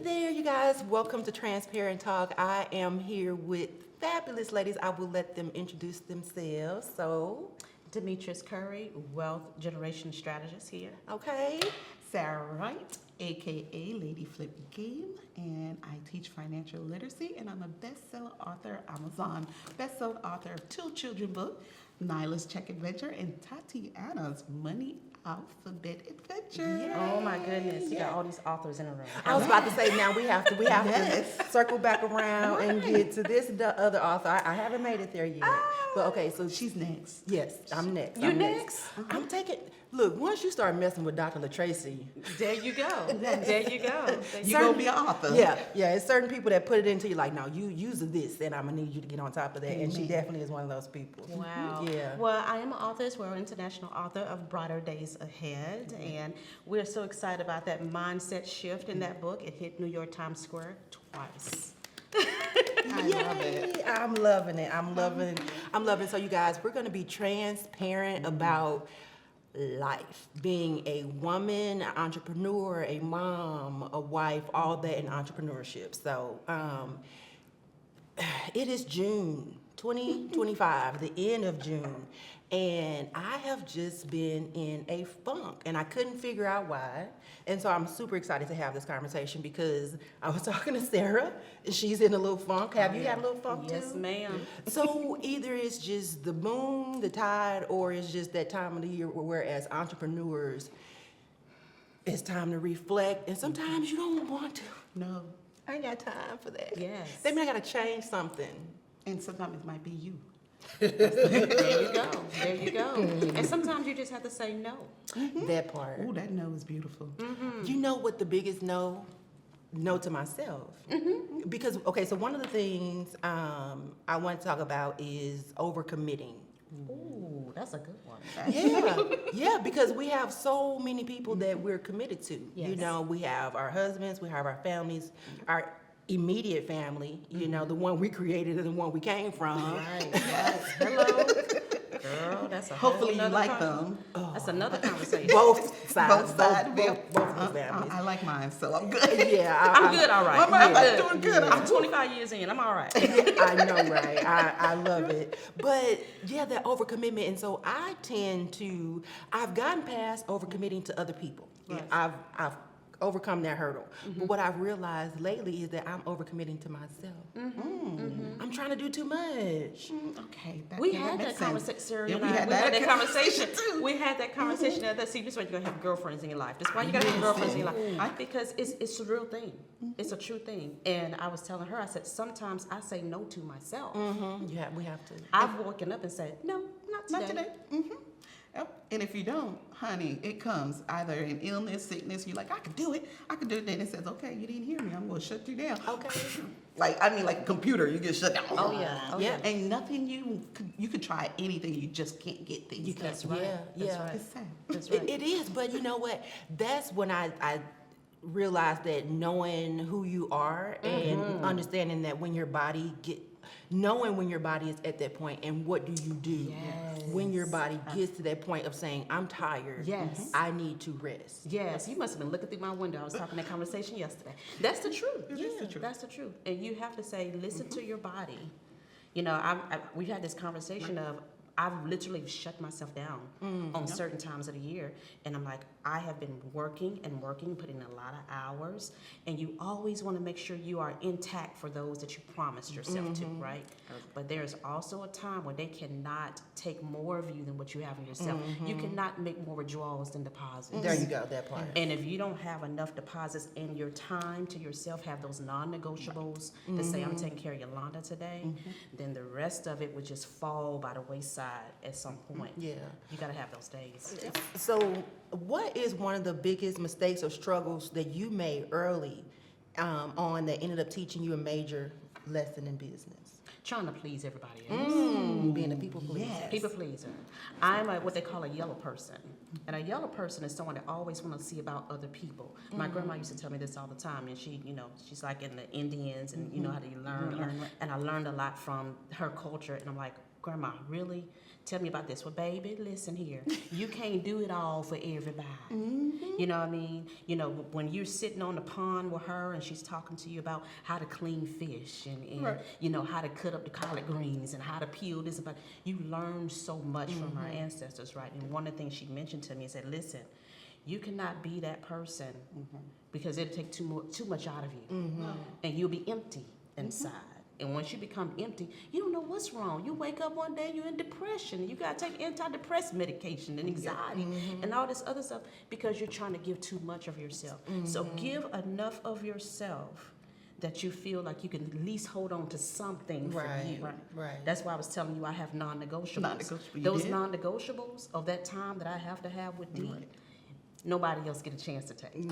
there, you guys. Welcome to Transparent Talk. I am here with fabulous ladies. I will let them introduce themselves. So, Demetris Curry, Wealth Generation Strategist here. okay. Sarah Wright, aka Lady Flip Game, and I teach financial literacy, and I'm a best-selling author, Amazon best-selling author of 2 children books, Nyla's Check Adventure and Tatiana's Money Alphabet Adventure. Yay. Oh my goodness, you got all these authors in a room. I was about to say now we have Yes. to circle back around and get to this other author. I haven't made it there yet. But okay, so She's next. yes, I'm next. You I'm next? I'm taking. Look, once you start messing with Dr. LaTracy, There you go. There you go. You're going to be an author. yeah, it's certain people that put it into you like, no, you use this, and I'm gonna need you to get on top of that. And she Amen. definitely is one of those people. Wow. Yeah. Well, I am an author as well, international author of Brighter Days Ahead, and we're so excited about that mindset shift in that book. It hit New York Times Square twice. I love it. Yay! I'm loving it. I'm loving. So you guys, we're gonna be transparent about life, being a woman, an entrepreneur, a mom, a wife, all that in entrepreneurship. So it is June 2025, the end of June, and I have just been in a funk, and I couldn't figure out why. And so I'm super excited to have this conversation because I was talking to Sarah, and she's in a little funk. Have you had a little funk too? Yes, ma'am. So either it's just the moon, the tide, or it's just that time of the year where as entrepreneurs, it's time to reflect, and sometimes you don't want to. No. I ain't got time for that. Yes. Maybe I gotta change something. And sometimes it might be you. There you go. There you go. And sometimes you just have to say no. That part. Oh, that no is beautiful. You know what the biggest no to myself? Because, okay, so one of the things I want to talk about is overcommitting. Ooh, that's a good one. Yeah, because we have so many people that we're committed to. You Yes. know, we have our husbands, we have our families, our immediate family, you know, the one we created and the one we came from. Right. Yes. Hello. Girl, that's a Hopefully whole you nother like them. That's another conversation. Both sides. Both sides. Both of the families. I like mine, so I'm good. Yeah, I'm good, all right. I'm doing good. I'm 25 years in. I'm all right. I know, right? I love it. But yeah, that overcommitment. And so I've gotten past overcommitting to other people. Right. I've overcome that hurdle. But what I've realized lately is that I'm overcommitting to myself. I'm trying to do too much. Okay. We that had makes that sense. conversation. Yeah, We had that conversation. too. We had that conversation. See, this is why you gotta have girlfriends in your life. That's why you gotta have girlfriends in your life. Because it's a real thing. It's a true thing. And I was telling her, I said, sometimes I say no to myself. Yeah, we have to. I've woken up and said, no, not today. Not today. Yep. And if you don't, honey, it comes either in illness, sickness. You're like, I can do it. Then it says, okay, you didn't hear me. I'm going to shut you down. Okay. Like a computer, you get shut down. Oh, yeah. Oh, Yeah. Ain't nothing you could try anything. You just can't get things done. That's right. Yeah, That's yeah. right. It's sad. That's right. It is, but you know what? That's when I realized that knowing who you are and understanding that when your body knowing when your body is at that point and what do you do Yes. when your body gets to that point of saying, I'm tired, Yes. I need to rest. Yes, you must have been looking through my window. I was talking that conversation yesterday. That's the truth. It is the truth. That's the truth. And you have to say, listen to your body. You know, we've had this conversation of I've literally shut myself down on certain times of the year. And I'm like, I have been working, putting in a lot of hours. And you always want to make sure you are intact for those that you promised yourself to, right? But there's also a time when they cannot take more of you than what you have in yourself. You cannot make more withdrawals than deposits. There you go, that part. And if you don't have enough deposits in your time to yourself, have those non-negotiables to say, I'm taking care of Yolanda today, then the rest of it would just fall by the wayside at some point. Yeah. You got to have those days. So what is one of the biggest mistakes or struggles that you made early on that ended up teaching you a major lesson in business? Trying to please everybody else. Being a people pleaser. Yes. People pleaser. I'm what they call a yellow person. And a yellow person is someone that always want to see about other people. My grandma used to tell me this all the time, and she, she's like in the Indians, and you know how do you learn. And I learned a lot from her culture, and I'm like, Grandma, really? Tell me about this. Well, baby, listen here. You can't do it all for everybody. You know what I mean? You know, when you're sitting on the pond with her and she's talking to you about how to clean fish and you know, how to cut up the collard greens and how to peel this, but you learn so much from her ancestors, right? And one of the things she mentioned to me said, listen, you cannot be that person because it'll take too much out of you. And you'll be empty inside. And once you become empty, you don't know what's wrong. You wake up one day, you're in depression. You got to take antidepressant medication and anxiety and all this other stuff because you're trying to give too much of yourself. So give enough of yourself that you feel like you can at least hold on to something for you. Right. That's why I was telling you I have non-negotiables. Non-negotiable, you Those did? non-negotiables of that time that I have to have with Dee, nobody else get a chance to take.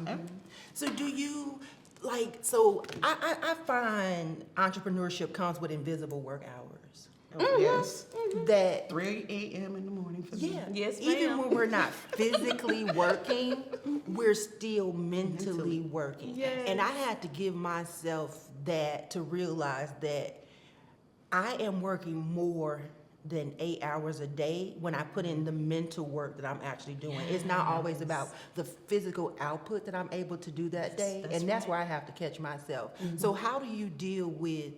So do you, like, so I find entrepreneurship comes with invisible work hours. Yes. That 3 a.m. in the morning for me. Yes, even ma'am. when we're not physically working, we're still mentally working. Yes. And I had to give myself that to realize that I am working more than 8 hours a day when I put in the mental work that I'm actually doing. It's not always about the physical output that I'm able to do that day. That's And that's where I have to catch myself. So how do you deal with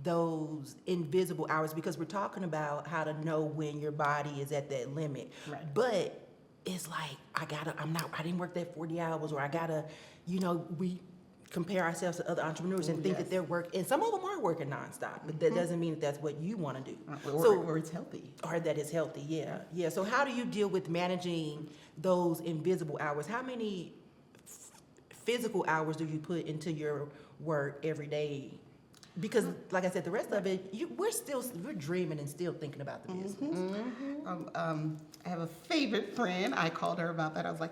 those invisible hours? Because we're talking about how to know when your body is at that limit. Right. But it's like, I didn't work that 40 hours, or I gotta, you know, we compare ourselves to other entrepreneurs and think that they're working, and some of them are working nonstop, but that doesn't mean that that's what you want to do. Or it's healthy. Or that it's healthy, yeah. So how do you deal with managing those invisible hours? How many physical hours do you put into your work every day? Because, like I said, the rest of it, we're dreaming and still thinking about the business. I have a favorite friend. I called her about that. I was like,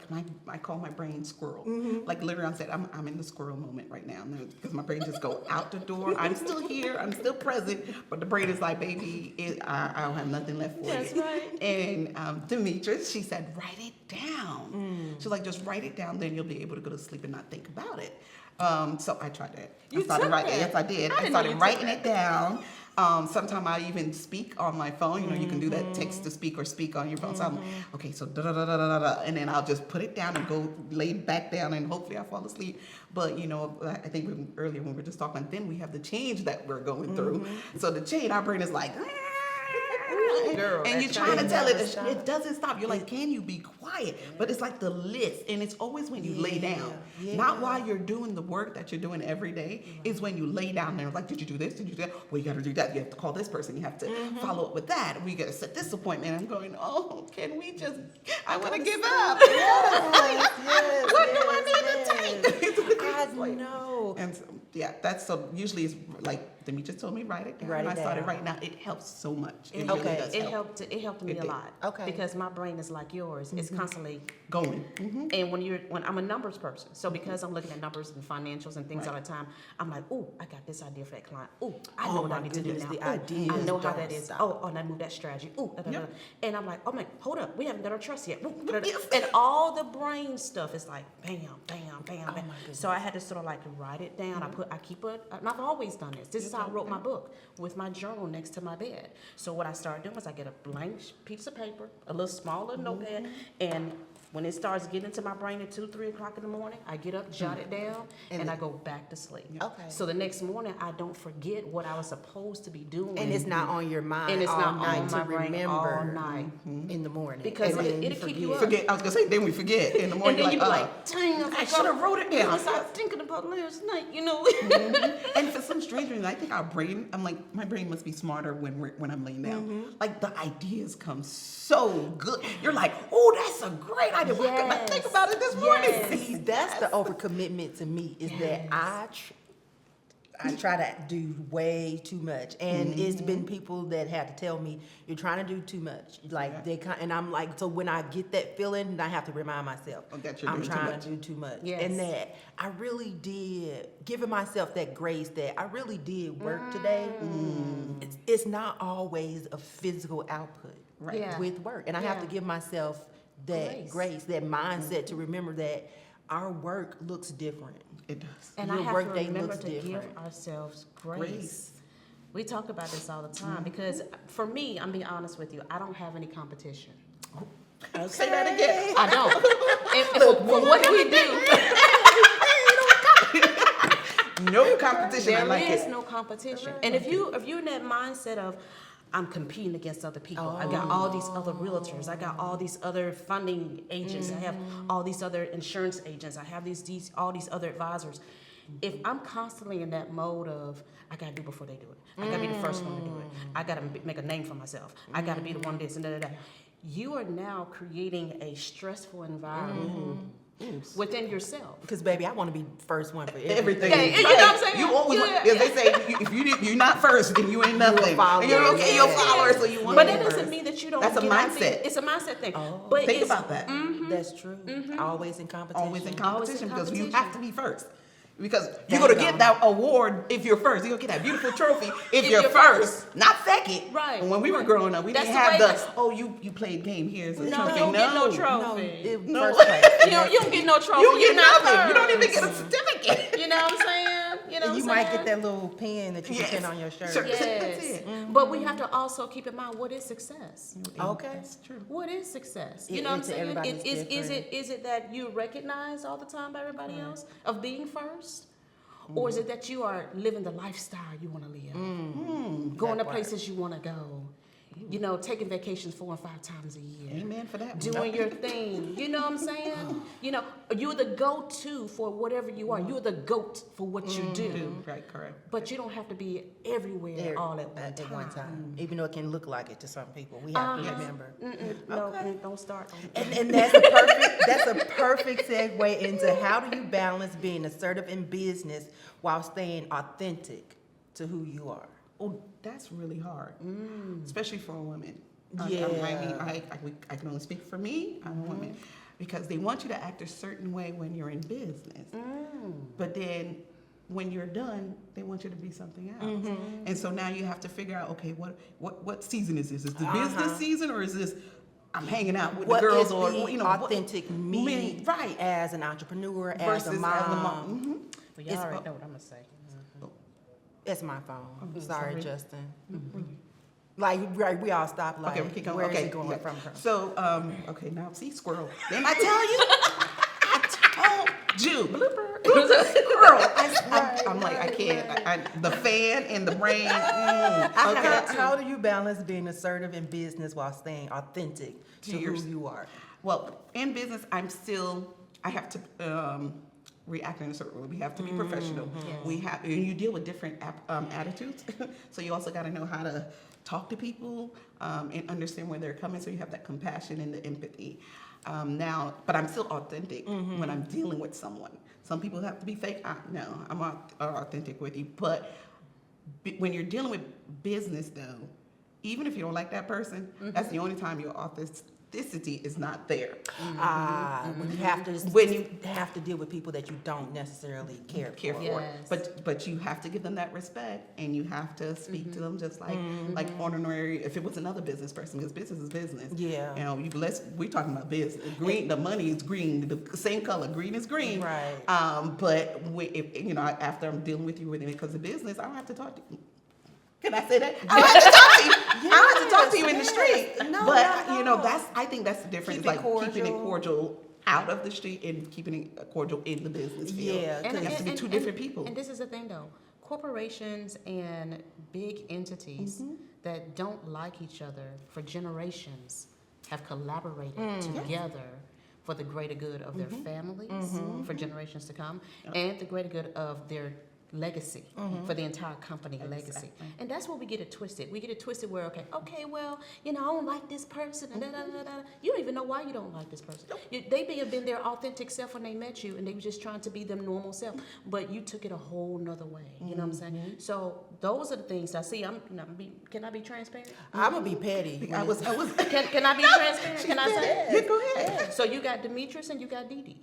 I call my brain squirrel. Like literally, I said, I'm in the squirrel moment right now because my brain just go out the door. I'm still here. I'm still present, but the brain is like, baby, I don't have nothing left for you. That's right. And Demetris, she said, write it down. She's like, just write it down, then you'll be able to go to sleep and not think about it. So I tried that. You I started took writing. that? Yes, I did. I didn't know started you took writing that. it down. Sometimes I even speak on my phone. You know, you can do that text to speak or speak on your phone. So I'm okay. So da da da da da da, and then I'll just put it down and go lay back down, and hopefully I fall asleep. But you know, I think earlier when we were just talking, then we have the change that we're going through. So the change, our brain is like. Girl, And that you're trying to change tell it, never stops. it doesn't stop. You're like, can you be quiet? But it's like the list, and it's always when you lay down. Not while you're doing the work that you're doing every day. It's when you lay down there, like, did you do this? Did you do that? Well, you got to do that. You have to call this person. You have to follow up with that. We got to set this appointment. I'm going, oh, can we just? I want to give up. What do I need to take? I know. And so, yeah, that's so. Usually it's like Demetris told me, write it down. Write it and I started down. writing out. It helps so much. It Okay. really does It help. helped me It a did. lot. Okay. Because my brain is like yours. It's constantly Going. and when I'm a numbers person, so because I'm looking at numbers and financials and things all the time, I'm like, oh, I got this idea for that client. Oh, I know what my I need to do goodness, now. the Ooh, ideas I know how don't that is. stop. Oh, and I move that strategy. Oh, Yep. and I'm like, oh man, hold up, we haven't done our trust yet. Ooh, Yes. And all the brain stuff is like, bam, bam, bam, Oh bam. my goodness. So I had to sort of like write it down. I keep it, and I've always done this. This is how I wrote my book, with my journal next to my bed. So what I started doing was I get a blank piece of paper, a little smaller notepad, and when it starts getting into my brain at 2, 3 o'clock in the morning, I get up, jot it down, and I go back to sleep. Okay. So the next morning, I don't forget what I was supposed to be doing. And it's not on your mind And it's all not night on to my brain remember all night. in the morning. Because And then it'll you keep you up. Forget. I was gonna say. Then we forget in the And morning. then you be you're like, dang, I should have wrote it down. I was thinking about last night, you know. And for some strange reason, I think our brain. I'm like, my brain must be smarter when I'm laying down. Like the ideas come so good. You're like, oh, that's a great idea. Why couldn't I think about it this morning? Yes. See, that's the overcommitment to me, is that I try to do way too much, and it's been people that had to tell me, you're trying to do too much, like and I'm like, so when I get that feeling, I have to remind myself, That you're I'm doing too trying much. to do too much. Yes. And that I really did, giving myself that grace that I really did work today. It's not always a physical output Right. Yeah. with work, and I have to Yeah. give myself that grace, that mindset to remember that our work looks different. It does. And Your I have to workday remember looks to give different. ourselves Grace. grace. We talk about this all the time because for me, I'm being honest with you, I don't have any competition. Say that again. I don't. Well, what do we do? No competition. I like There is it. no competition. And if you're in that mindset of I'm competing against other people. I got all these other realtors. I got all these other funding agents. I have all these other insurance agents. I have all these other advisors. If I'm constantly in that mode of I gotta do before they do it. I gotta be the first one to do it. I gotta make a name for myself. I gotta be the one this and that. You are now creating a stressful environment within yourself. Because baby, I want to be first one for Everything. Yeah, you know what I'm saying? You always, Yeah. if they say you're not first, then you ain't nothing. follower. And you're okay, you're a follower, so you want But to that be doesn't first. mean that you don't. That's a get out mindset. there. It's a mindset thing. But Think it's, about that. That's true. Always in competition. Always in Always in competition because you competition. have to be first. Because you're gonna get that award if you're first. You're gonna get that beautiful trophy if you're first, not second. Right. And when we were growing up, we That's didn't the have way the that's- you played game. Here's a No, trophy. you don't get no No, trophy. No. first place. You don't get no trophy. You don't You're get not nothing. You don't even first. get a certificate. You know what I'm saying? You know what You I'm might saying? get that little pin that you can pin on your shirt. Sure. Yes. That's it. But we have to also keep in mind what is success. Okay. That's true. What is success? You It- know what I'm it's saying? everybody's Is different. it that you recognize all the time by everybody else of being first? Or is it that you are living the lifestyle you want to live? Going to That part. places you want to go. You know, taking vacations 4 and 5 times a year. Amen for that. Doing your thing. You know what I'm saying? You know, you're the go-to for whatever you are. You're the GOAT for what you do. Right, correct. But you don't have to be everywhere all at one time. Even though it can look like it to some people, we have to remember. No, don't start. And that's a perfect segue into how do you balance being assertive in business while staying authentic to who you are. Oh, that's really hard, especially for a woman. Yeah. I can only speak for me. I'm a woman because they want you to act a certain way when you're in business, but then when you're done, they want you to be something else. And so now you have to figure out, okay, what season is this? Is the business season or is this? I'm hanging out with What the girls is or the authentic me right? as an entrepreneur, as Versus a as the mom. mom. Well, y'all It's- already know what I'm going to say. That's my phone. Sorry, sorry. Justin. Like, right, we all stop. Like, Okay, we keep going. where is Okay, it going yeah. from? So, okay, now see, squirrel. Didn't I tell you? I told you. Blooper. It was a squirrel. I'm like, I can't. The fan and the brain. Okay. How do you balance being assertive in business while staying authentic to who yours. you are? Well, in business, I have to react in a certain way. We have to be professional. Yes. And you deal with different attitudes. So you also got to know how to talk to people and understand where they're coming. So you have that compassion and the empathy. But I'm still authentic when I'm dealing with someone. Some people have to be fake. No, I'm authentic with you. But when you're dealing with business, though, even if you don't like that person, that's the only time your authenticity is not there. When you have to, When you have to deal with people that you don't necessarily care for. Yes. But you have to give them that respect, and you have to speak to them just like ordinary. If it was another business person, because business is business. Yeah. You know, we're talking about business. Green, the money is green. The same color, green is green. Right. But if after I'm dealing with you with it because of business, I don't have to talk to you. Can I say that? I don't have to talk to you. I don't have to talk to you in the street. No, but not at all. I think that's the difference. Keep it Keeping it cordial. cordial out of the street and keeping it cordial in the business field. Yeah, It has to be two different people. And this is the thing, though. Corporations and big entities that don't like each other for generations have collaborated together for the greater good of their families for generations to come and the greater good of their legacy for the entire company legacy. And that's where we get it twisted. We get it twisted where, okay, well, I don't like this person. And you don't even know why you don't like this person. They may have been their authentic self when they met you and they were just trying to be them normal self, but you took it a whole nother way. You know what I'm saying? So those are the things I see. Can I be transparent? I'm gonna be petty. I was. Can I be transparent? Can I say? Yeah, go ahead. So you got Demetris and you got Dee.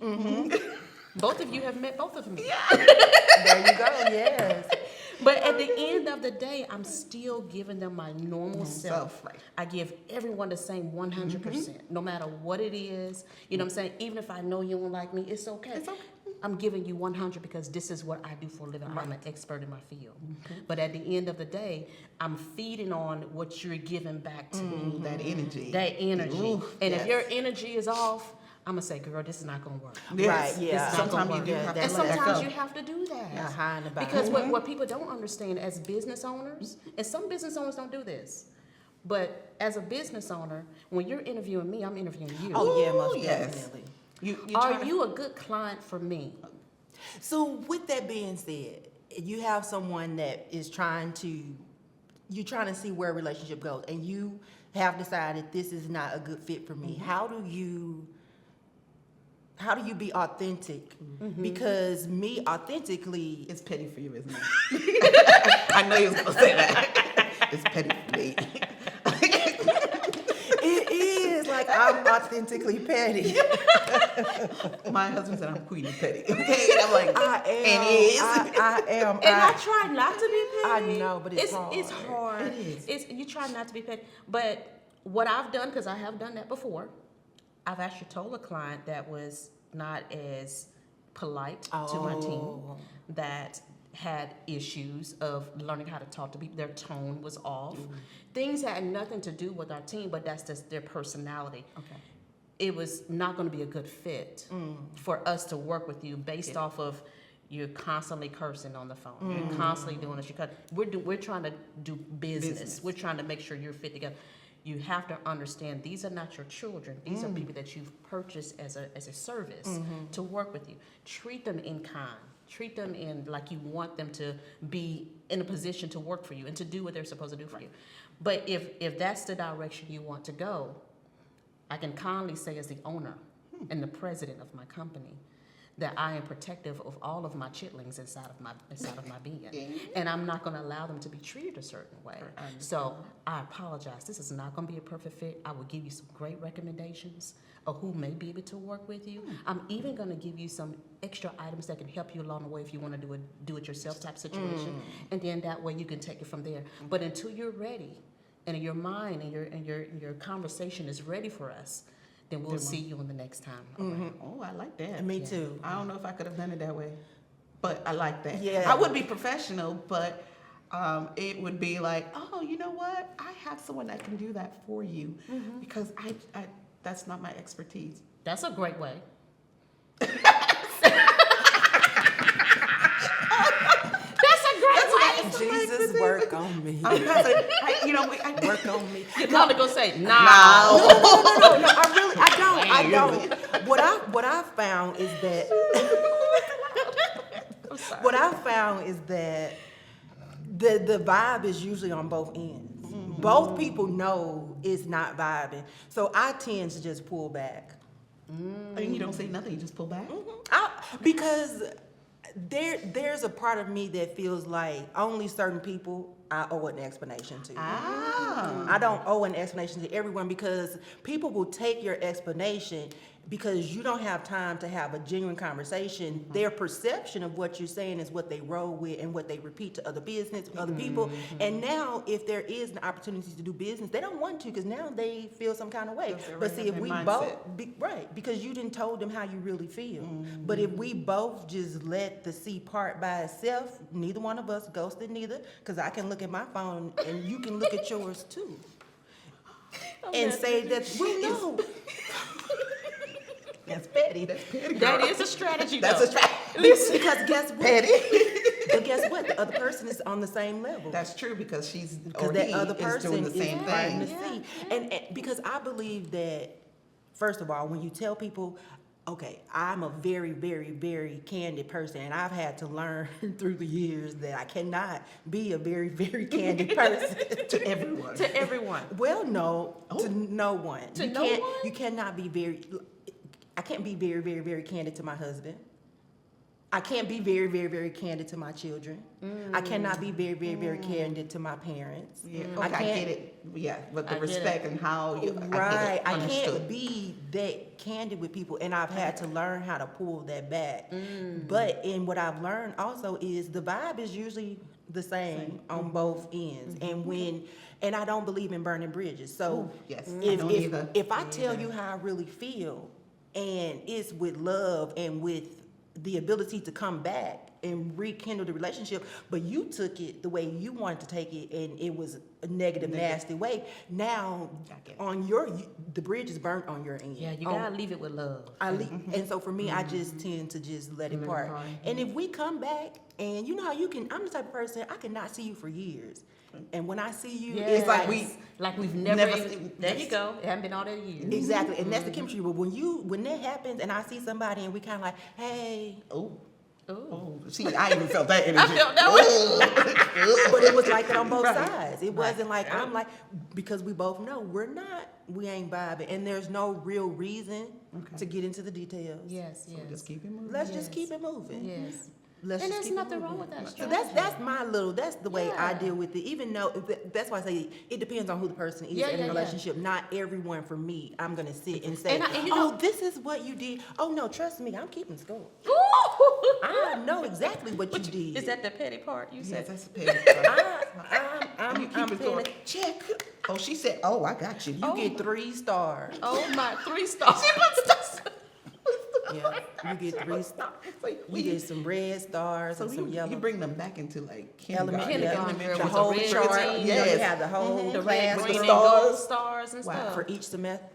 Both of you have met both of me. There you go. Yes. But at the end of the day, I'm still giving them my normal self. Right. I give everyone the same 100%, no matter what it is. You know what I'm saying? Even if I know you don't like me, it's okay. It's okay. I'm giving you 100 because this is what I do for a living. I'm an expert in my field. But at the end of the day, I'm feeding on what you're giving back to me. That energy. That energy. Ooh, And yes. if your energy is off, I'm gonna say, girl, this is not gonna work. Yes. Right, yeah. This is not gonna Sometimes you work. do have to And let that sometimes go. you have to do that. Not high in the box. Because what people don't understand as business owners, and some business owners don't do this, but as a business owner, when you're interviewing me, I'm interviewing you. Oh yeah, most Ooh, yes. definitely. Are you a good client for me? So with that being said, you have someone that is trying to see where a relationship goes, and you have decided this is not a good fit for me. How do you be authentic? Because me authentically, It's petty for you, isn't it? I know you was going to say that. It's petty for me. it is like I'm authentically petty. My husband said I'm queen of petty. Okay, and I'm like, I am. And he is. I am. And I try not to be petty. I know, but it's hard. It's hard. It is. You try not to be petty. But what I've done, because I have done that before, I've actually told a client that was not as polite to my team, Oh. that had issues of learning how to talk to people. Their tone was off. Things had nothing to do with our team, but that's just their personality. Okay. It was not going to be a good fit for us to work with you based off of you're constantly cursing on the phone. You're constantly doing this. We're trying to do business. We're trying to make sure you're fit together. You have to understand these are not your children. These are people that you've purchased as a service to work with you. Treat them in kind. Treat them in like you want them to be in a position to work for you and to do what they're supposed to do for you. But if that's the direction you want to go, I can kindly say as the owner and the president of my company that I am protective of all of my chitlings inside of my being. And I'm not going to allow them to be treated a certain way. So I apologize. This is not going to be a perfect fit. I will give you some great recommendations of who may be able to work with you. I'm even going to give you some extra items that can help you along the way if you want to do it yourself type situation. And then that way you can take it from there. But until you're ready and your mind and your conversation is ready for us, then we'll see you on the next time. Oh, I like that. Me too. I don't know if I could have done it that way, but I like that. Yeah. I would be professional, but it would be like, oh, you know what? I have someone that can do that for you because I that's not my expertise. That's a great way. Jesus, work on me. Work on me. You're probably gonna say, nah. No. No, I don't. What I found is that I'm sorry. what I found is that the vibe is usually on both ends. Both people know it's not vibing, so I tend to just pull back. And you don't say nothing, you just pull back? Because there's a part of me that feels like only certain people I owe an explanation to. I don't owe an explanation to everyone because people will take your explanation because you don't have time to have a genuine conversation. Their perception of what you're saying is what they roll with and what they repeat to other people. And now if there is an opportunity to do business, they don't want to because now they feel some kind of way. But see, if we both, because you didn't told them how you really feel. But if we both just let the C part by itself, neither one of us ghosted neither, because I can look at my phone and you can look at yours too. And say that we know. That's petty. That's petty. That is a strategy. That's though. a strategy. Listen, because guess what? Petty. But guess what? The other person is on the same level. That's true because she's Because or that he other is person doing the same fighting thing. to see. And because I believe that, first of all, when you tell people, okay, I'm a very, very, very candid person, and I've had to learn through the years that I cannot be a very, very candid person To everyone. To everyone. Well, no, to no one. To you no can't, one? You cannot be very. I can't be very, very, very candid to my husband. I can't be very, very, very candid to my children. I cannot be very, very, very candid to my parents. Yeah, I okay, I can't. get it. Yeah, but I the get respect and how you Right. I Understood. can't be that candid with people, and I've had to learn how to pull that back. But in what I've learned also is the vibe is usually the same on both ends. And I don't believe in burning bridges. So yes, I don't either. if I tell you how I really feel, and it's with love and with the ability to come back and rekindle the relationship, but you took it the way you wanted to take it, and it was a negative, nasty way. Now, the bridge is burnt on your end. Yeah, you gotta leave it with love. And so for me, I just tend to just let it part. And if we come back, and you know how I'm the type of person, I cannot see you for years. And when I see you, Yes. it's like we've never even, there you go. It hasn't been all that years. exactly, and that's the chemistry. But when that happens, and I see somebody, and we kind of like, hey, Oh, see, I even felt that energy. I felt that way. but it was like that on both Right. sides. It wasn't like I'm like, because we both know we ain't vibing, and there's no real reason to get into the details. Yes, yes. Just keep it moving. Let's just keep it moving. Yes. Let's And just there's keep it nothing moving. wrong with that So strategy. that's the way I Yeah. deal with it. Even though that's why I say it depends on who the person is Yeah, in yeah, the yeah. relationship. Not everyone for me. I'm gonna sit and say, And you know- this is what you did. Oh no, trust me, I'm keeping score. Ooh. I know exactly what you did. Is that the petty part you Yes, said? that's a petty. I'm You keep paying score. a check. Oh, she said, "Oh, I got you." You get 3 stars. Oh my, 3 stars. Yeah, you get 3 stars. You get some red stars So and some yellow. you bring them back into like Elementary, Kindergarten, the with the whole red chart. routine. You know, you Yes. have the whole The class red, green, and stars. gold stars and stuff. for each semester.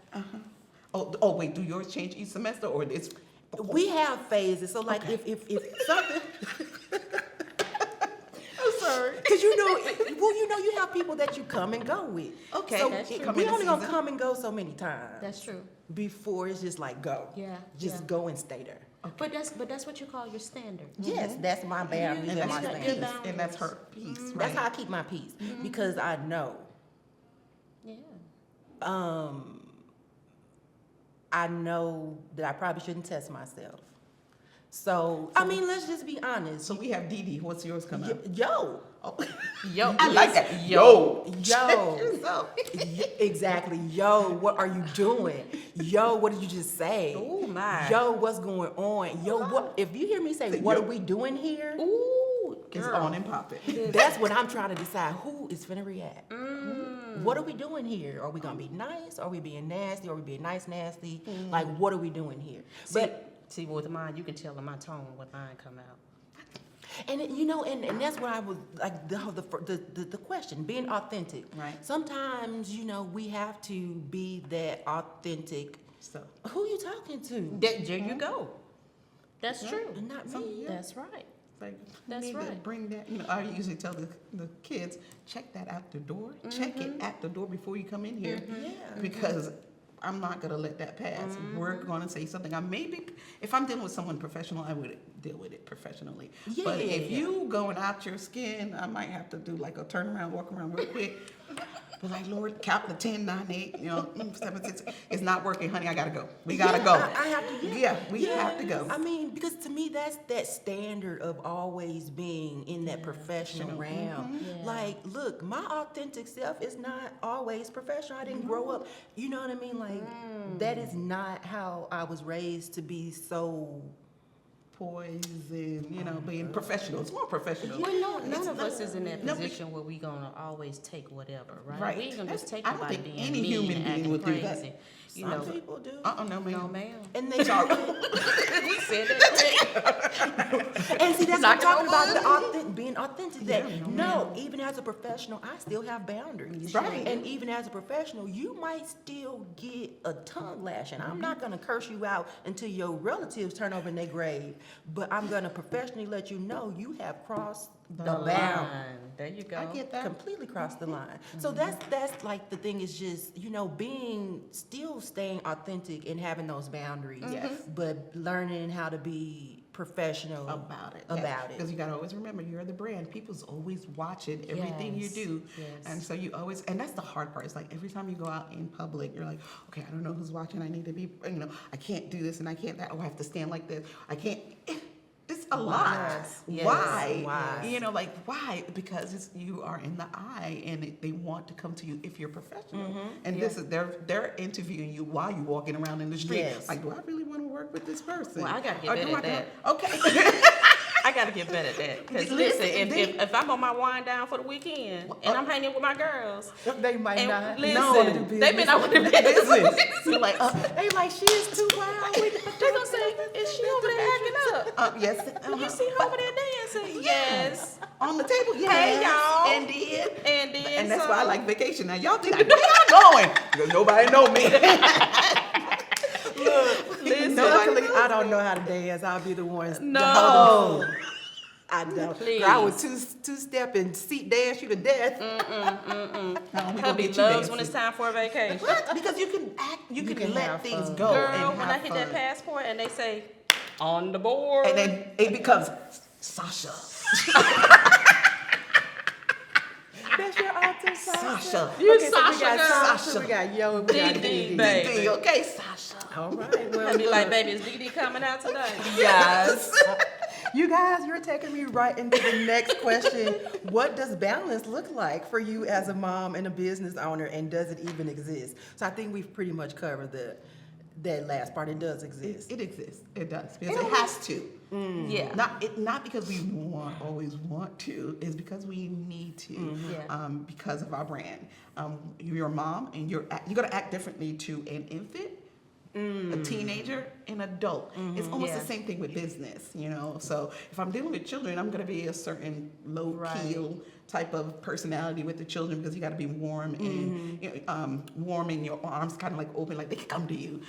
Oh, wait. Do yours change each semester, or it's? We have phases. So like if something. I'm sorry. Because you have people that you come and go with. Okay, So that's true. Come we in the only gonna season. come and go so many times. That's true. Before it's just like go. Yeah, Just yeah. go and stay there. But that's what you call your standard. Yes, that's my boundaries And and my that's her standards. peace, and that's her peace, right? That's how I keep my peace because I know. Yeah. I know that I probably shouldn't test myself. So I mean, let's just be honest. So we have Dee Dee. What's yours coming up? Yo, Oh. Yo, I like that. Yo. yo. Yourself. Exactly. Yo, what are you doing? Yo, what did you just say? Oh my. Yo, what's going on? Yo, what? If you hear me say, what Yo. are we doing here? Ooh, It's girl. on and popping. That's what I'm trying to decide. Who is finna react? What are we doing here? Are we gonna be nice? Are we being nasty? Are we being nice, nasty? Like, what are we doing here? See, with mine, you can tell in my tone when mine come out. And and that's what I was like the question, being authentic. Right. Sometimes we have to be that authentic. So Who you talking to? There you go. That's true. Not So, me. yeah. That's right. like, That's need to right. bring that. I usually tell the kids, check that at the door. Check it at the door before you come in here, Yeah. because I'm not gonna let that pass. We're gonna say something. If I'm dealing with someone professional, I would deal with it professionally. Yeah, But yeah, if yeah. you going out your skin, I might have to do like a turnaround, walk around real quick. But like, Lord, count the 10, 9, 8, 7, 6. It's not working, honey. I gotta go. We gotta go. I have to. Yeah, we have to go. I mean, because to me, that's that standard of always being in that professional realm. Yeah. Like, look, my authentic self is not always professional. I didn't grow up. You know what I mean? Like, that is not how I was raised to be so. Poise and being professional. It's more professional. Well, none of us is in that No, position where we gonna always take whatever, right? Right. We ain't gonna just take I don't nobody think being any mean human and being acting would do that. crazy. You Some know, people do. No, ma'am. no, ma'am. And they We said that. And see, that's what I'm Knocking talking on about, wood. being authentic. Yeah, That no, even as a professional, I still have boundaries. Right. And even as a professional, you might still get a tongue lashing. I'm not gonna curse you out until your relatives turn over in their grave, but I'm gonna professionally let you know you have crossed the bound. Line. There you go. I get that. Completely crossed the line. So that's like the thing is just staying authentic and having those boundaries. Yes. But learning how to be professional About it. Because Because you got to always remember, you're the brand. People's always watching everything you Yes, do. yes. And so you always, and that's the hard part. It's like every time you go out in public, you're like, okay, I don't know who's watching. I need to be, I can't do this and I can't that. Oh, I have to stand like this. I can't. It's a lot. Yes. Why? Why? Why? Because you are in the eye, and they want to come to you if you're professional. Mm-hmm. And this is they're interviewing you while you're walking around in the street. Yes. Like, do I really want to work with this person? Well, I gotta get Or better do at I that. Okay. I gotta get better at that. Because listen, if I'm on my wind down for the weekend and I'm hanging with my girls, They might and not listen, know to do business. they may not want to do business. You're like, They like, she is too wild. They're gonna say, is she over there acting up? yes. You see her over there dancing? Yes. On the table, yes. Hey, y'all. And And that's so- why I like vacation. Now, y'all think, where y'all going? Because nobody know me. Listen, Luckily, I don't know how to dance. I'll be the one. No. I don't. Please. Girl, I would two-step and seat dance you to death. No, we gonna hubby get you loves dancing. when it's time for a vacation. What? Because you can act, you can can let have things fun. go. Girl, and when I have hit that fun. passport and they say, on the board. And then it becomes Sasha. That's your autumn Sasha. You Okay, so we Sasha, got girl. Sasha, we got Yo, and we got Dee Dee, Dee. baby. Dee, okay, Sasha. All right, well, I'd be like, look. baby, is Dee Dee coming out today? Yes. You guys, you're taking me right into the next question. What does balance look like for you as a mom and a business owner, and does it even exist? So I think we've pretty much covered that last part. It does exist. It exists. It does. Because it has to. Yeah. Not because we always want to, it's because we need to. Yeah. Because of our brand. You're a mom and you're gonna act differently to an infant, a teenager, an adult. It's almost Yeah. the same thing with business, you know. So if I'm dealing with children, I'm gonna be a certain low keel type of personality with the children because you got to be warm and warm in your arms, kind of like open, like they can come to you.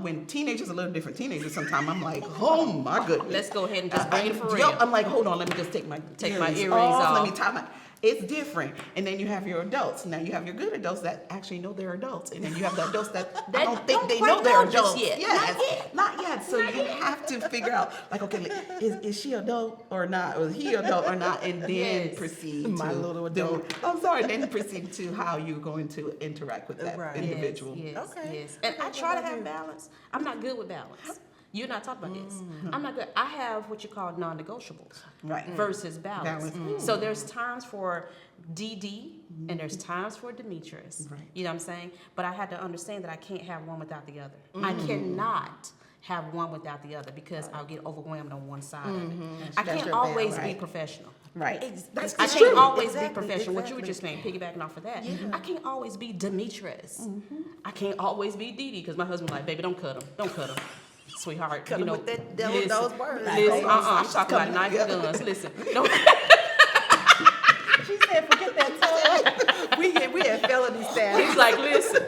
When teenagers are a little different, teenagers sometimes I'm like, oh my goodness. Let's go ahead and just bring it for real. I'm like, hold on, let me just take my earrings off. Let me tie my. It's different. And then you have your adults. Now you have your good adults that actually know they're adults. And then you have the adults that I don't think don't they quite know they're know just adults. yet. Yes. Not yet. So you have to figure out, like, okay, is she adult or not? Or is he adult or not? And then Yes. proceed My to little adult. I'm sorry, then proceed to how you're going to interact with that Right. individual. Yes, Okay. yes. And I try to have balance. I'm not good with balance. You and I talked about this. I'm not good. I have what you call non-negotiables Right. versus balance. Balance. So there's times for DD and there's times for Demetris. Right. You know what I'm saying? But I had to understand that I can't have one without the other. I cannot have one without the other because I'll get overwhelmed on one side of it. I That's can't your always balance. be professional. Right. That's I true. can't always Exactly, be professional. What you were exactly. just saying, piggybacking off of that. I can't always be Demetris. I can't always be Dee Dee because my husband's like, baby, don't cut him. Don't cut him. Sweetheart, Cut you 'em know, with that- listen, those words. Listen, Like, I'm talking about knife and guns. Listen, no, She said, forget that tongue. we had felony status. he's like, listen,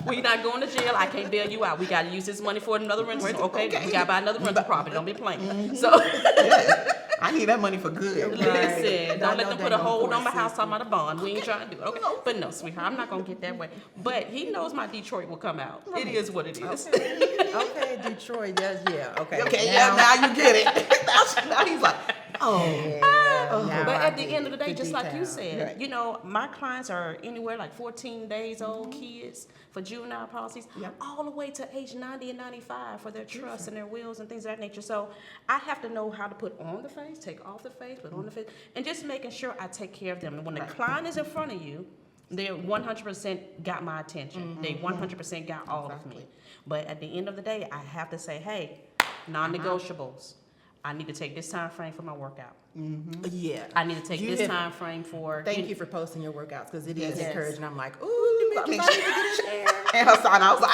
we not going to jail. I can't bail you out. We got to use this money for another rental. Okay, we got to buy another rental property. Don't be playing. So I need that money for good. listen, don't let know them they put a gonna hold on my force house it. talking about a bond. We ain't trying to do it. Okay, but no, sweetheart, I'm not gonna get that way. But he knows my Detroit will come out. It is what it is. Okay, Detroit. Yeah. Okay. Okay, now you get it. now he's like, oh. Now But I at the get end of the day, the just like you detail. said, Right. you know, my clients are anywhere like 14 days old kids for juvenile policies, Yep. all the way to age 90 and 95 for their trusts and their wills and things of that nature. So I have to know how to put on the face, take off the face, put on the face, and just making sure I take care of them. And when the client is in front of you, they 100% got my attention. They 100% got all of me. But at the end of the day, I have to say, hey, non-negotiables. I need to take this time frame for my workout. Yeah. I need to take You this have- time frame for. Thank you for posting your workouts because it is Yes. encouraging. I'm like, ooh, I Demetris, mean, I need to get in there. And her son, I was like,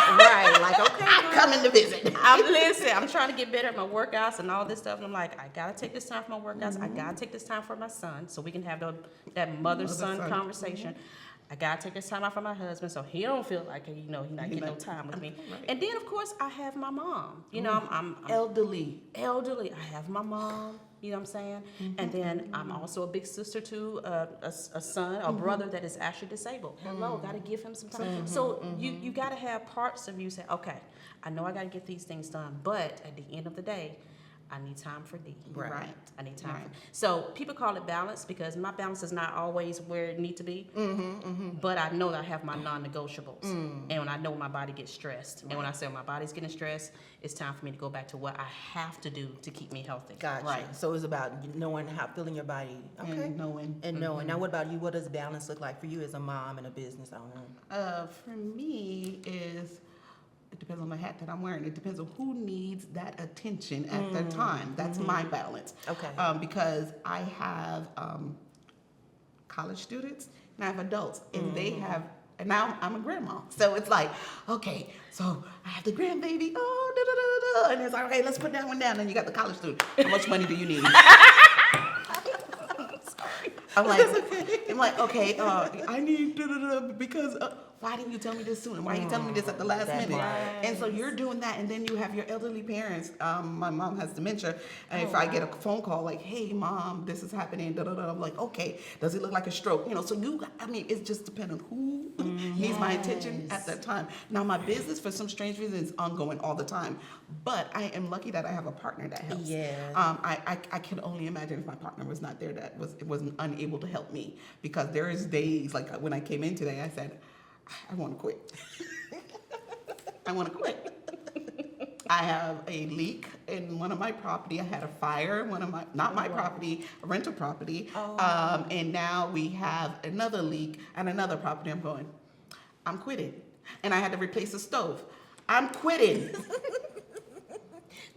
Right, like, okay, I'm coming to visit. I'm trying to get better at my workouts and all this stuff. And I'm like, I gotta take this time for my workouts. I gotta take this time for my son so we can have that mother-son Mother-son. conversation. I gotta take this time out for my husband so he don't feel like he's not getting no time with me. Right. And then of course I have my mom. You know, I'm Elderly. elderly. I have my mom. You know what I'm saying? And then I'm also a big sister to a son, a brother that is actually disabled. Hello, gotta give him some time. So you gotta have parts of you say, okay, I know I gotta get these things done, but at the end of the day, I need time for D. Right. I need time. Right. So people call it balance because my balance is not always where it needs to be. But I know that I have my non-negotiables, and when I know my body gets stressed, and when I say my body's getting stressed, it's time for me to go back to what I have to do to keep me healthy. Gotcha. Right. So it's about knowing how feeling your body. Okay. And knowing. And knowing. Now, what about you? What does balance look like for you as a mom and a business owner? For me is it depends on the hat that I'm wearing. It depends on who needs that attention at the time. That's my balance. Okay. Because I have college students and I have adults, and they have. And now I'm a grandma, so it's like, okay, so I have the grandbaby. Oh, da da da da, and it's like, okay, let's put that one down. And you got the college student. How much money do you need? I'm like, okay, I need because why didn't you tell me this sooner? Why are you telling me this at the last minute? Right. And so you're doing that, and then you have your elderly parents. My mom has dementia, and if I get a phone call like, "Hey, mom, this is happening," I'm like, okay, does it look like a stroke? So it just depends on who needs my attention at that time. Now, my business, for some strange reason, is ongoing all the time, but I am lucky that I have a partner that helps. Yeah. I can only imagine if my partner was not there, was unable to help me, because there is days like when I came in today, I said, I want to quit. I want to quit. I have a leak in one of my property. I had a fire in one of not my property, a rental property. And now we have another leak and another property. I'm quitting. And I had to replace the stove. I'm quitting.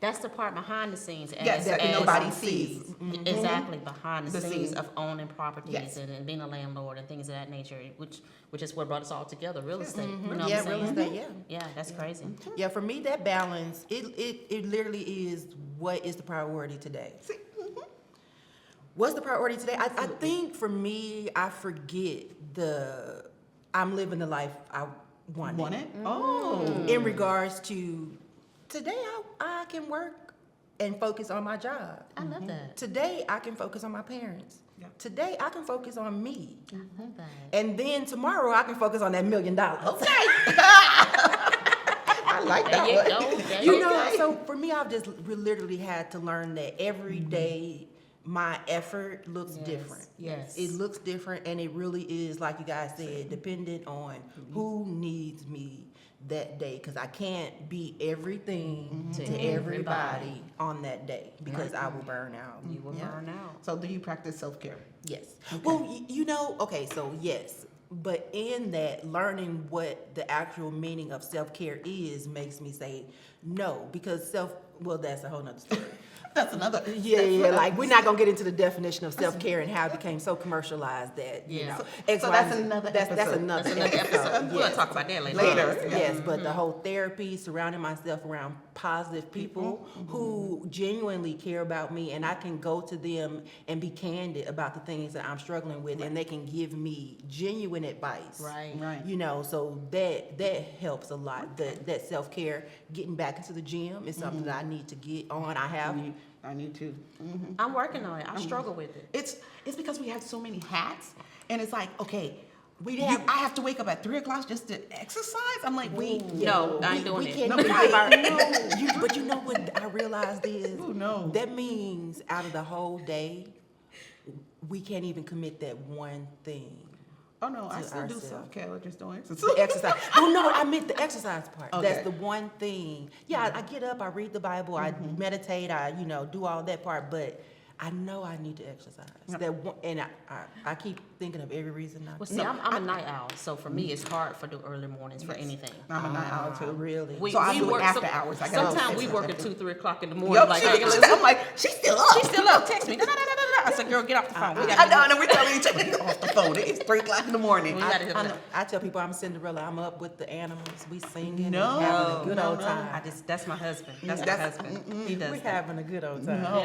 That's the part behind the scenes. Yes, that nobody sees. Exactly, behind the scenes scenes of owning properties Yes. and being a landlord and things of that nature, which is what brought us all together, real estate. You know Yeah, what I'm real saying? estate, yeah. Yeah, that's crazy. Yeah, for me, that balance, it literally is what is the priority today. What's the priority today? I think for me, I forget I'm living the life I wanted. Want it? Oh. In regards to today, I can work and focus on my job. I love that. Today, I can focus on my parents. Yeah. Today, I can focus on me. I love that. And then tomorrow, I can focus on that $1 million. Okay. I like There that you one. go. There You you know, go. so for me, I've just literally had to learn that every day my effort looks Yes, different. yes. It looks different, and it really is, like you guys said, dependent on who needs me that day, because I can't be everything to everybody on that day, because I will burn out. You will burn out. So do you practice self-care? Yes. Well, okay, so yes. But in that, learning what the actual meaning of self-care is makes me say no, because that's a whole nother story. That's another. Yeah, like we're not gonna get into the definition of self-care and how it became so commercialized that, Yeah. X, So Y, that's Z. another That's episode. another That's another episode. We'll Yes. talk about that later. Later. Yes, but the whole therapy, surrounding myself around positive people who genuinely care about me, and I can go to them and be candid about the things that I'm struggling with, and they can give me genuine advice. Right. Right. So that helps a lot. That self-care, getting back into the gym is something that I need to get on. I need to. I'm working on it. I struggle with it. It's because we have so many hats, and it's like, okay, have- I have to wake up at 3:00 just to exercise. I'm like, No, I ain't doing we it. can't No, even right. give our, but you know what I realized is Ooh, no. that means out of the whole day, we can't even commit that one thing. Oh no, I To still do ourselves. self-care. I just don't exercise. The exercise. Oh no, I meant the exercise part. Okay. That's the one thing. Yeah, I get up, I read the Bible, I meditate, I do all that part, but I know I need to exercise. That one, and I keep thinking of every reason not Well, to. see, I'm a night owl, so for me, it's hard for the early mornings for anything. I'm a night owl too. Really? So I do it after hours. I gotta Sometimes we exercise work at after. 2, 3 o'clock in the morning. Yup, Like, I'm like, she's still up. she's still up. Text me. Da, da, da, da, da. I said, girl, get off the phone. We I got know, and then we're telling each other, get off the phone. It's 3:00 in the morning. We gotta hit I, it know, up. I tell people I'm Cinderella. I'm up with the animals. We singing No, and having a good no, old no. time. That's my husband. That's my That's- husband. He does We're that. having a good old time. No,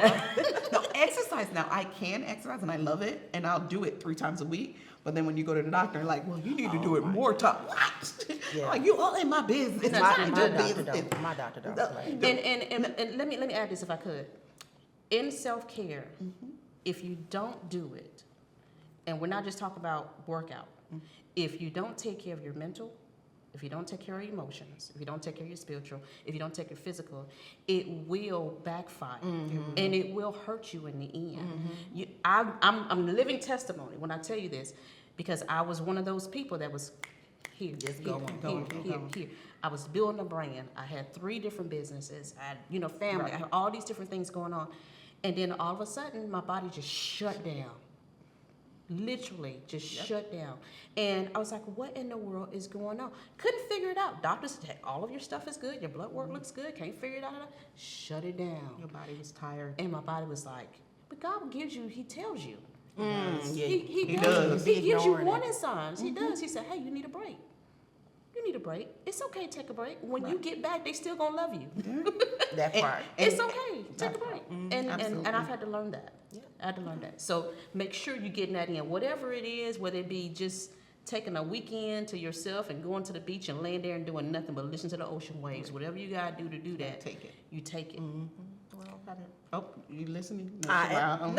no, exercise now. I can exercise and I love it, and I'll do it 3 times a week. But then when you go to the doctor, like, well, you need to do it more times. What? Yeah. Like, you all in my business. It's No, not My your doctor business. don't. My doctor don't. No. play. And let me add this if I could. In self-care, if you don't do it, and we're not just talking about workout, if you don't take care of your mental, if you don't take care of your emotions, if you don't take care of your spiritual, if you don't take care of physical, it will backfire and it will hurt you in the end. I'm living testimony when I tell you this, because I was one of those people that was here, here. I was building a brand. I had 3 different businesses. I had, family. Right. I had all these different things going on. And then all of a sudden, my body just shut down. Literally just shut down. And I was like, what in the world is going on? Couldn't figure it out. Doctors said, hey, all of your stuff is good. Your blood work looks good. Can't figure it out. Shut it down. Your body was tired. And my body was like, but God gives you, he tells you. Yeah. He does. He gives you Ignoring warning signs. He does. He said, hey, you need a break. You need a break. It's okay to take a break. When you get back, they still gonna love you. That part. It's okay. Take a break. And Absolutely. I've had to learn that. Yeah. I had to learn that. So make sure you're getting that in. Whatever it is, whether it be just taking a weekend to yourself and going to the beach and laying there and doing nothing but listen to the ocean waves. Whatever you gotta do to do that, Take it. you take it. Oh, you listening? No, I am.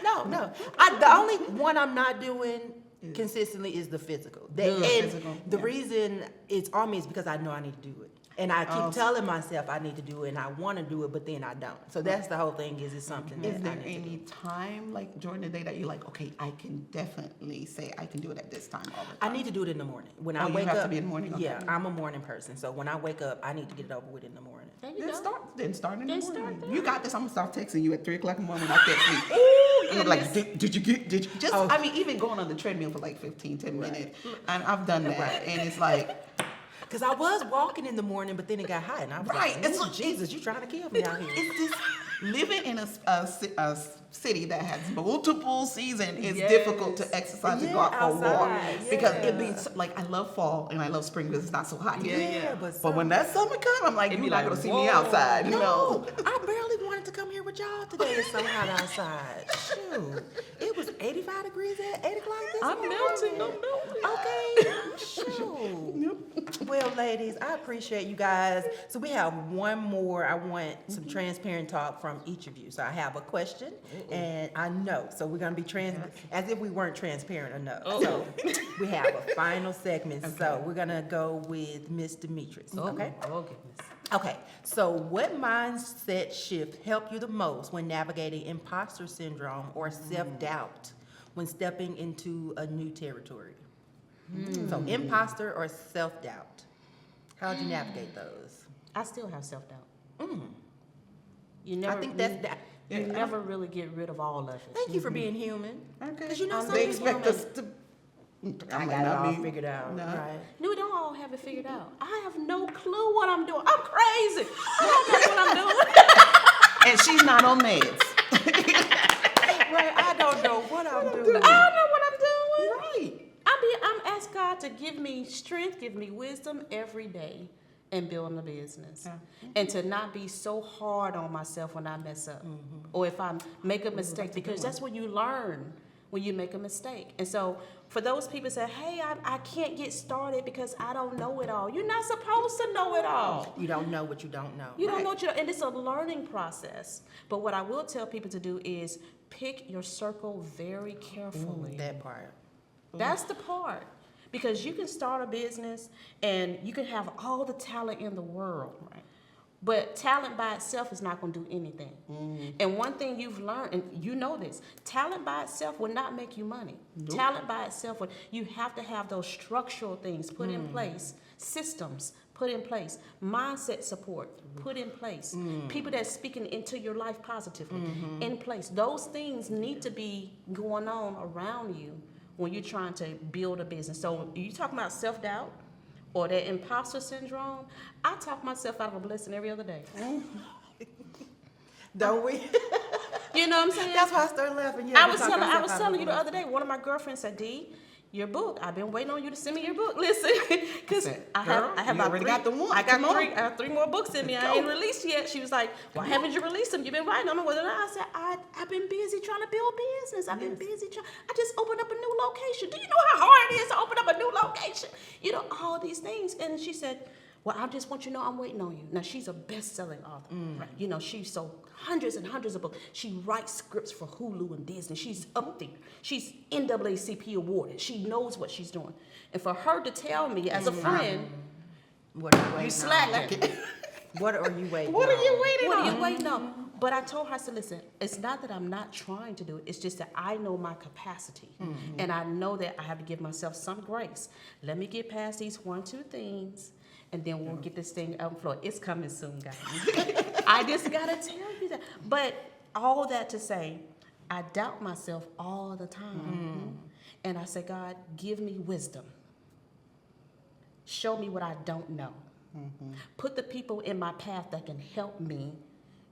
No. The only one I'm not doing consistently is the physical. And physical, the reason it's on me is because I know I need to do it. And I keep telling myself I need to do it and I want to do it, but then I don't. So that's the whole thing is it's something that Is there I need to do. any time, like during the day, that you're like, okay, I can definitely say I can do it at this time all the I time? need to do it in the morning. When I Oh, you wake have up. to be in the morning? Okay. Yeah, I'm a morning person. So when I wake up, I need to get it over with in the morning. There you Then go. start in the Then morning. start there. You got this. I'm gonna start texting you at 3:00 in the morning when I can't sleep. Ooh, And I'm like, did you just? Oh. I mean, even going on the treadmill for like 10 minutes, and I've done that, and it's like, Because I was walking in the morning, but then it got hot. And I was Right, like, it's "Ooh, like- Jesus, you trying to kill me out here. it's this living in a city that has multiple seasons. It's Yes. difficult to exercise and go out for a walk outside, because yeah. it be like I love fall and I love spring because it's not so hot. Yeah, But when that summer comes, I'm like, It you're be not like, gonna see me whoa. outside. No, No. I barely wanted to come here with y'all today. It's so hot outside. Shoot. It was 85 degrees at 8 o'clock this morning. I'm melting. Okay. Shoot. Well, ladies, I appreciate you guys. So we have one more. I want some transparent talk from each of you. So I have a question, and I know. So we're gonna be as if we weren't transparent enough. So we have a final segment. So we're gonna go with Miss Demetris. Okay. Oh, goodness. Okay, so what mindset shift helped you the most when navigating imposter syndrome or self-doubt when stepping into a new territory? So imposter or self-doubt? How'd you navigate those? I still have self-doubt. You never, I think that's that. You never really get rid of all of it. Thank you for being human. Okay. 'Cause you know some they people expect us to. I I'm got it like, all not me. figured out, No. right? No, we don't all have it figured out. I have no clue what I'm doing. I'm crazy. I don't know what I'm doing. And she's not on meds. Right, I don't know what I'm doing. I don't know what I'm doing. Right. I'm asking God to give me strength, give me wisdom every day in building a business. And to not be so hard on myself when I mess up. Or if I make a mistake, because that's when you learn when you make a mistake. And so for those people that say, hey, I can't get started because I don't know it all. You're not supposed to know it all. You don't know what you don't know. You don't know what you and it's a learning process. But what I will tell people to do is pick your circle very carefully. That part. That's the part. Because you can start a business and you can have all the talent in the world. Right. But talent by itself is not going to do anything. And one thing you've learned, and you know this, talent by itself will not make you money. Talent by itself, you have to have those structural things put in place, systems put in place, mindset support put in place, people that's speaking into your life positively in place. Those things need to be going on around you when you're trying to build a business. So you talking about self-doubt or that imposter syndrome, I talk myself out of a blessing every other day. Don't we? You know what I'm saying? That's why I started laughing. Yeah, I was telling you the other day, one of my girlfriends said, D, your book, I've been waiting on you to send me your book. Listen, because I have you already got the one. Come on. I have 3 more books in me. I ain't released yet. She was like, why haven't you released them? You've been writing on them. I said, I've been busy trying to build business. I've been busy trying. I just opened up a new location. Do you know how hard it is to open up a new location? You know, all these things. And she said, well, I just want you to know I'm waiting on you. Now, she's a best-selling author. Right? You know, she sold hundreds and hundreds of books. She writes scripts for Hulu and Disney. She's up there. She's NAACP awarded. She knows what she's doing. And for her to tell me as a friend, What are you waiting you slacking. What are you waiting What are on? you waiting What on? are you waiting on? But I told her, I said, listen, it's not that I'm not trying to do it. It's just that I know my capacity. And I know that I have to give myself some grace. Let me get past these 1, 2 things. And then we'll get this thing out on the floor. It's coming soon, guys. I just got to tell you that. But all that to say, I doubt myself all the time. And I say, God, give me wisdom. Show me what I don't know. Put the people in my path that can help me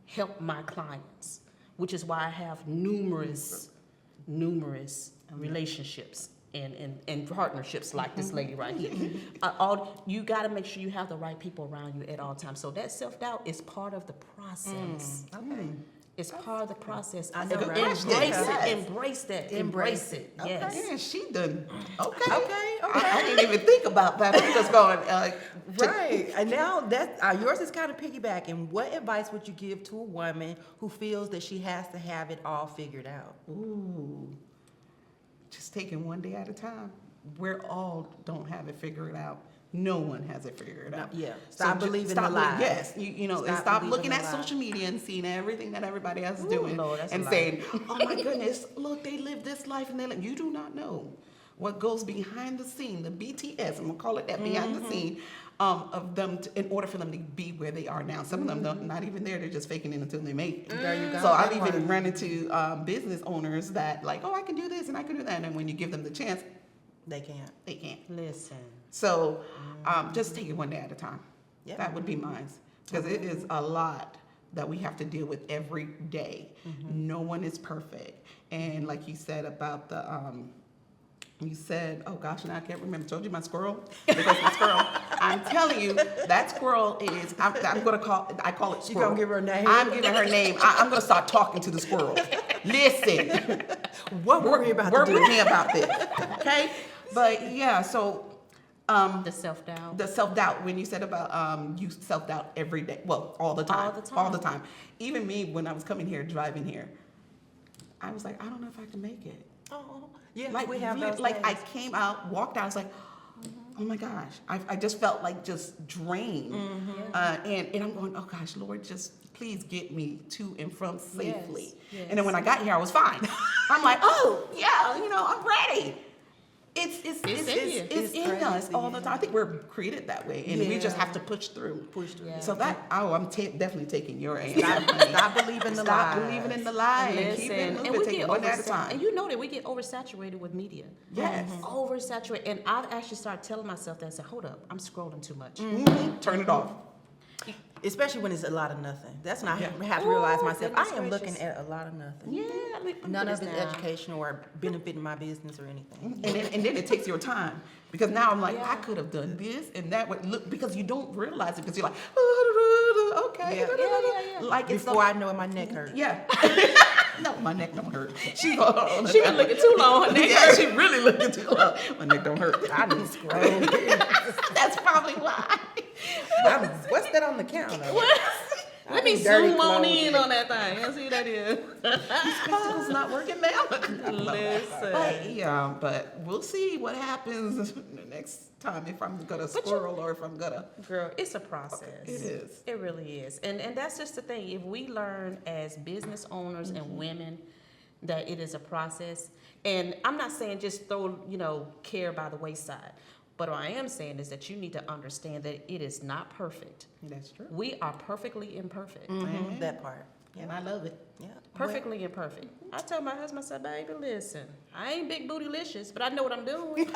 help my clients, which is why I have numerous relationships and partnerships like this lady right here. You got to make sure you have the right people around you at all times. So that self-doubt is part of the process. Okay. It's part of the process. I know, right? Embrace Yes. it. Embrace that. Embrace it. Okay. Yes. Yeah, she done. Okay. Okay. I didn't even think about that. I'm just going. Right. And now that yours is kind of piggybacking. What advice would you give to a woman who feels that she has to have it all figured out? Ooh. Just taking one day at a time. We're all don't have it figured out. No one has it figured out. Yeah. Stop believing the lies. Yes. You know, and stop believing looking the at lies. social media and seeing everything that everybody else is Ooh, doing Lord, that's a and lie. saying, "Oh my goodness, look, they live this life and they live." You do not know what goes behind the scene, the BTS. I'm gonna call it that, behind the scene. Of them, in order for them to be where they are now. Some of them don't, not even there. They're just faking it until they make it. There you go. So I've That even part. run into business owners that like, oh, I can do this and I can do that, and then when you give them the chance, They can't. they can't. Listen. So just take it one day at a time. Yep. That would be mine, because it is a lot that we have to deal with every day. No one is perfect, and like you said about the. You said, oh gosh, now I can't remember. Told you my squirrel? Because my squirrel. I'm telling you, that squirrel is, I call it squirrel. You gonna give her a name? I'm giving her name. I'm gonna start talking to the squirrel. Listen. What were we about Work to do? with me about this, okay? But yeah, so The self-doubt. the self-doubt, when you said about you self-doubt every day, well, all the time. All the time. All the time. Even me, when I was coming here, driving here, I was like, I don't know if I can make it. Oh, yeah. Like, we have really, those like I days. came out, walked out, I was like, oh my gosh. I just felt like just drained. And I'm going, oh gosh, Lord, just please get me to and from safely. Yes, And then when I got here, I was fine. I'm like, oh yeah, I'm ready. It's in you. it's in us crazy, all the time. I think we're created that way, and we just Yeah. have to push through. Push through. Yeah. So I'm definitely taking your answer. Stop believing the Stop lies. believing in the lie and keep it moving. Take it one day at a time. And you know that we get oversaturated with media. Yes. Oversaturated. And I've actually started telling myself that. I said, hold up, I'm scrolling too much. Turn it off. Especially when it's a lot of nothing. That's when I Yeah. have to realize Ooh, myself. goodness I am looking gracious. at a lot of nothing. Yeah, let me None put of this it down. educational or benefiting my business or anything. And then it takes your time, because now I'm like, Yeah. I could have done this and that would look, because you don't realize it, because you're like, okay, Yeah. like it's Before I know it, my neck hurts. yeah. No, my neck don't hurt. She been looking too long. Her neck Yeah, she really looking too long. My neck don't hurt. I need to scroll. That's probably why. What's that on the counter? Let me dirty zoom on clothes. in on that thing. You see what that is? It's not working now. Listen. But we'll see what happens the next time, if I'm gonna squirrel or if I'm gonna. Girl, it's a process. It is. It really is. And that's just the thing. If we learn as business owners and women that it is a process, and I'm not saying just throw, care by the wayside. But what I am saying is that you need to understand that it is not perfect. That's true. We are perfectly imperfect. That part. And I love it. Yeah. Perfectly imperfect. I told my husband, I said, baby, listen, I ain't big bootylicious, but I know what I'm doing.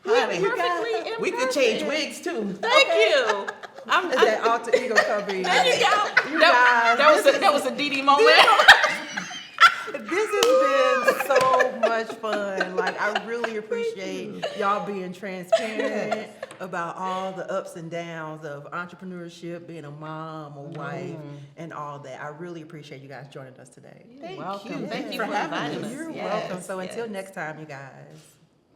Honey, perfectly we could change imperfect. wigs too. Thank you. I'm, Is that alter ego cover? there you go. You That was a DD moment. This has been so much fun. Like, I really appreciate y'all being transparent about all the ups and downs of entrepreneurship, being a mom, a wife, and all that. I really appreciate you guys joining us today. Thank welcome. you. Thank you for for having inviting us. us. You're Yes, welcome. So until yes. next time, you guys.